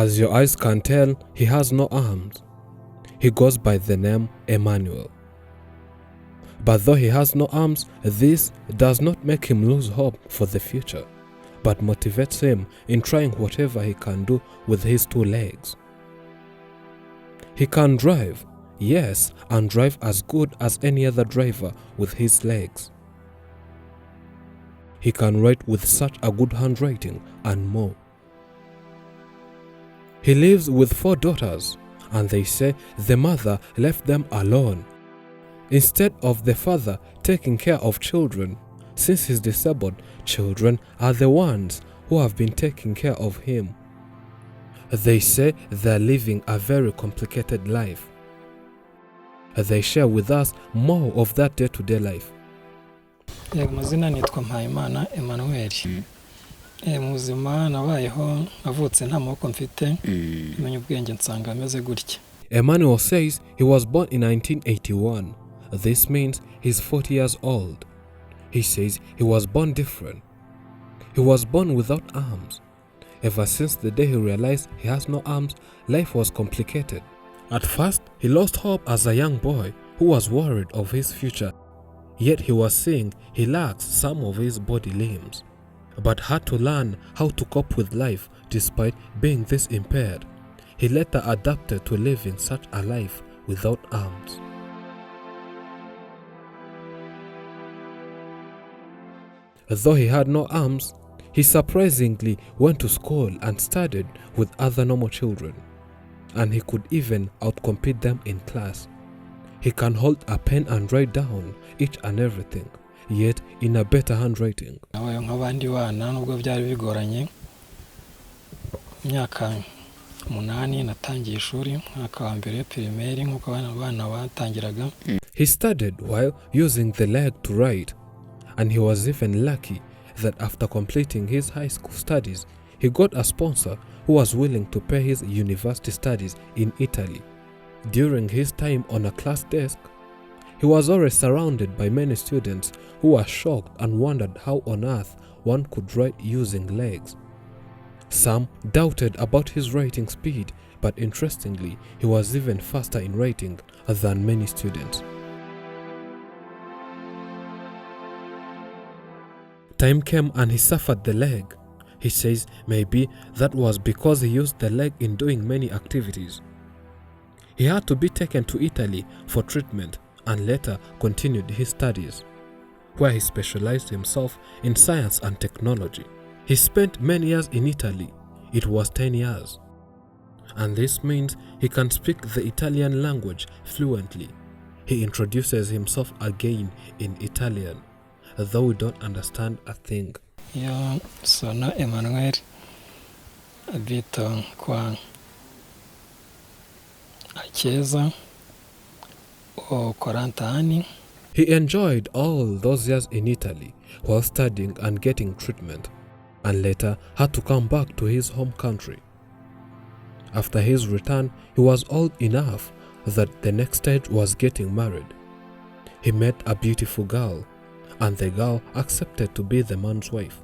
As your eyes can tell, he has no arms. He goes by the name Emmanuel. But though he has no arms, this does not make him lose hope for the future, but motivates him in trying whatever he can do with his 2 legs. He can drive, yes, and drive as good as any other driver with his legs. He can write with such a good handwriting and more. He lives with 4 daughters, and they say the mother left them alone. Instead of the father taking care of children, since he's disabled, children are the ones who have been taking care of him. They say they're living a very complicated life. They share with us more of that day-to-day life. Mazina nitwa Mpayimana Emmanuel. Muzima nabayeho navutse nta maboko mfite imenya ubwenge nsanga ameze gutya. Emmanuel says he was born in 1981. This means he's 40 years old. He says he was born different. He was born without arms. Ever since the day he realized he has no arms, life was complicated. At first, he lost hope as a young boy who was worried of his future. Yet he was seeing he lacks some of his body limbs, but had to learn how to cope with life despite being this impaired. He later adapted to living such a life without arms. Though he had no arms, he surprisingly went to school and studied with other normal children, and he could even outcompete them in class. He can hold a pen and write down each and everything, yet in a better handwriting. Nk'abandi bana nubwo byari bigoranye, imyaka 8 natangiye ishuri, mwaka wa mbere primaire nk'uko abana batangiraga. He studied while using the leg to write, and he was even lucky that after completing his high school studies, he got a sponsor who was willing to pay his university studies in Italy. During his time on a class desk, he was always surrounded by many students who were shocked and wondered how on earth one could write using legs. Some doubted about his writing speed, but interestingly, he was even faster in writing than many students. Time came and he suffered the leg. He says maybe that was because he used the leg in doing many activities. He had to be taken to Italy for treatment and later continued his studies, where he specialized himself in science and technology. He spent many years in Italy. It was 10 years. And this means he can speak the Italian language fluently. He introduces himself again in Italian, though we don't understand a thing. Io sono Emanuele, abito qua a Chiesa, ho 40 anni. He enjoyed all those years in Italy while studying and getting treatment, and later had to come back to his home country. After his return, he was old enough that the next stage was getting married. He met a beautiful girl, and the girl accepted to be the man's wife.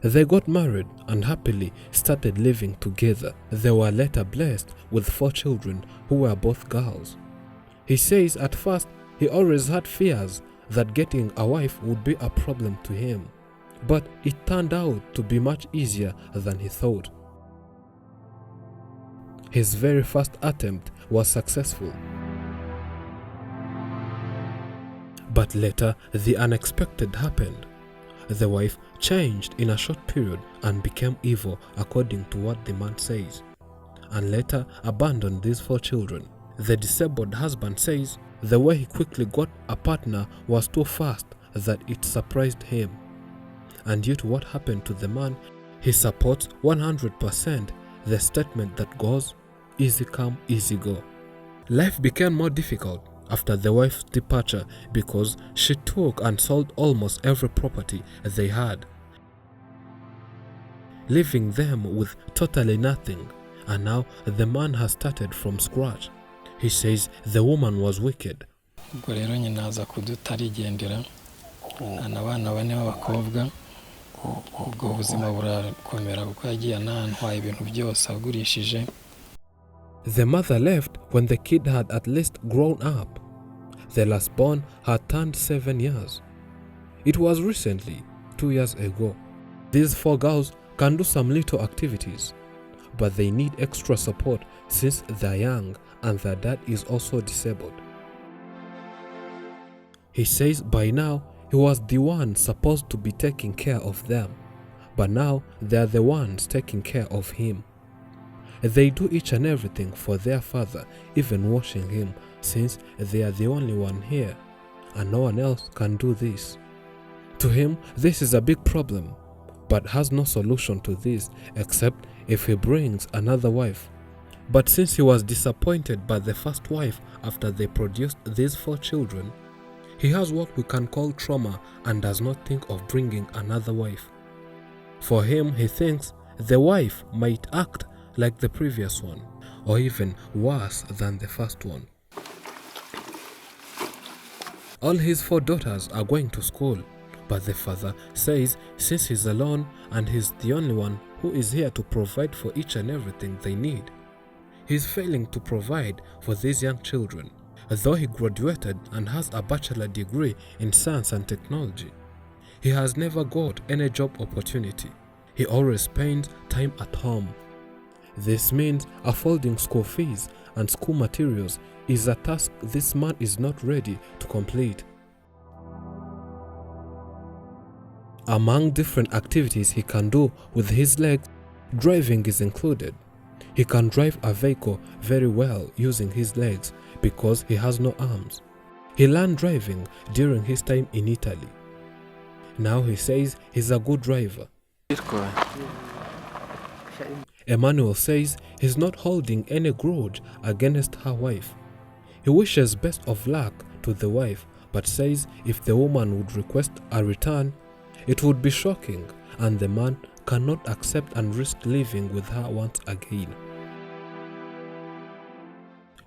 They got married and happily started living together. They were later blessed with 4 children who were both girls. He says at first he always had fears that getting a wife would be a problem to him, but it turned out to be much easier than he thought. His very first attempt was successful. But later, the unexpected happened. The wife changed in a short period and became evil according to what the man says, and later abandoned these 4 children. The disabled husband says the way he quickly got a partner was too fast that it surprised him. And due to what happened to the man, he supports 100% the statement that goes, easy come, easy go. Life became more difficult after the wife's departure because she took and sold almost every property they had, leaving them with totally nothing, and now the man has started from scratch. He says the woman was wicked. Ubwo rero nyina aza kudutarigendera, abana 4 b'abakobwa ubwo buzima burakomera kuko yagiye anantwaye ibintu byose agurishije. The mother left when the kid had at least grown up. The last born had turned 7 years. It was recently, 2 years ago. These 4 girls can do some little activities, but they need extra support since they're young and their dad is also disabled. He says by now he was the one supposed to be taking care of them, but now they're the ones taking care of him. They do each and everything for their father, even washing him, since they are the only one here, and no one else can do this. To him, this is a big problem, but has no solution to this except if he brings another wife. But since he was disappointed by the first wife after they produced these 4 children, he has what we can call trauma and does not think of bringing another wife. For him, he thinks the wife might act like the previous one, or even worse than the first one. All his 4 daughters are going to school, but the father says since he's alone and he's the only one who is here to provide for each and everything they need, he's failing to provide for these young children. Though he graduated and has a bachelor degree in science and technology, he has never got any job opportunity. He always spends time at home. This means affording school fees and school materials is a task this man is not ready to complete. Among different activities he can do with his legs, driving is included. He can drive a vehicle very well using his legs because he has no arms. He learned driving during his time in Italy. Now he says he's a good driver. Emmanuel says he's not holding any grudge against her wife. He wishes best of luck to the wife, but says if the woman would request a return, it would be shocking and the man cannot accept and risk living with her once again.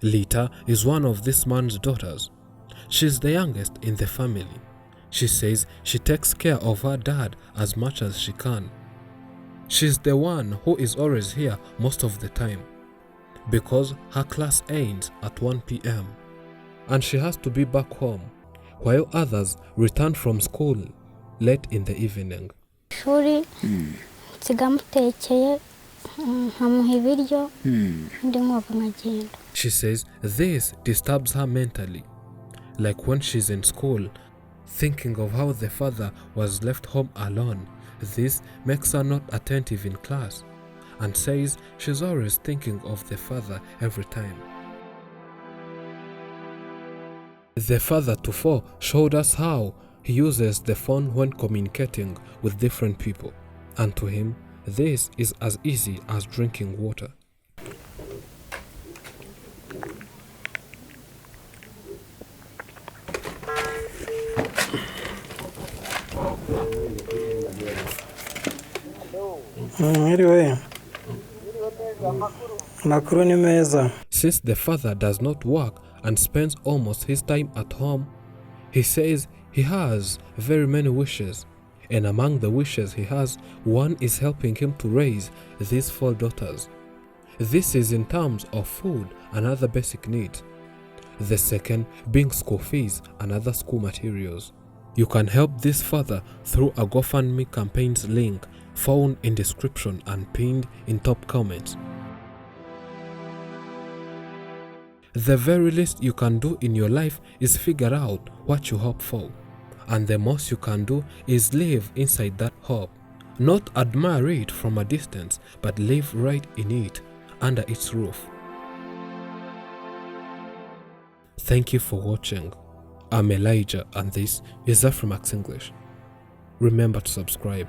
Lita is one of this man's daughters. She's the youngest in the family. She says she takes care of her dad as much as she can. She's the one who is always here most of the time because her class ends at 1 p.m. and she has to be back home while others return from school late in the evening. Shuri nsigamutekeye nkamuha ibiryo ndi nkoga nkagenda. She says this disturbs her mentally, like when she's in school thinking of how the father was left home alone. This makes her not attentive in class and says she's always thinking of the father every time. The father to 4 showed us how he uses the phone when communicating with different people, and to him this is as easy as drinking water. Since the father does not work and spends almost his time at home, he says he has very many wishes, and among the wishes he has, one is helping him to raise these 4 daughters. This is in terms of food and other basic needs. The second being school fees and other school materials. You can help this father through a GoFundMe campaign's link found in description and pinned in top comments. The very least you can do in your life is figure out what you hope for, and the most you can do is live inside that hope. Not admire it from a distance, but live right in it, under its roof. Thank you for watching. I'm Elijah and this is Afrimax English. Remember to subscribe.